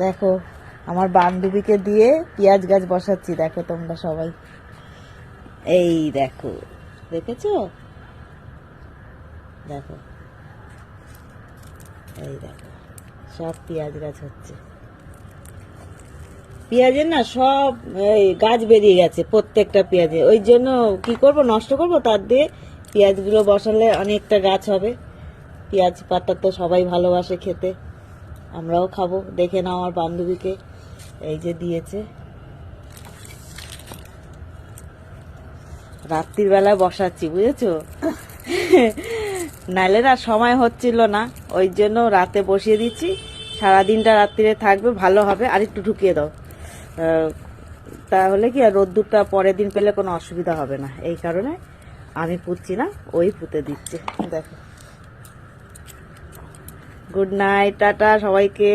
দেখো আমার বান্ধবীকে দিয়ে পেঁয়াজ গাছ বসাচ্ছি, দেখো তোমরা সবাই। এই দেখো, দেখেছো? দেখো, এই দেখো, সব পেঁয়াজ গাছ হচ্ছে। পেঁয়াজের না সব এই গাছ বেরিয়ে গেছে প্রত্যেকটা পেঁয়াজে। ওই জন্য কি করব, নষ্ট করব, তার দিয়ে পেঁয়াজগুলো বসালে অনেকটা গাছ হবে। পেঁয়াজ পাতা তো সবাই ভালোবাসে খেতে, আমরাও খাবো। দেখে নাও আমার বান্ধবীকে এই যে দিয়েছে, রাত্রির বেলায় বসাচ্ছি, বুঝেছো? নাহলে না সময় হচ্ছিল না, ওই জন্য রাতে বসিয়ে দিচ্ছি। সারাদিনটা রাত্রিরে থাকবে, ভালো হবে। আর একটু ঢুকিয়ে দাও, তাহলে কি আর রোদ্দুরটা পরের দিন পেলে কোনো অসুবিধা হবে না। এই কারণে আমি পুঁতছি না, ওই পুঁতে দিচ্ছে। দেখো, গুড নাইট, টাটা সবাইকে।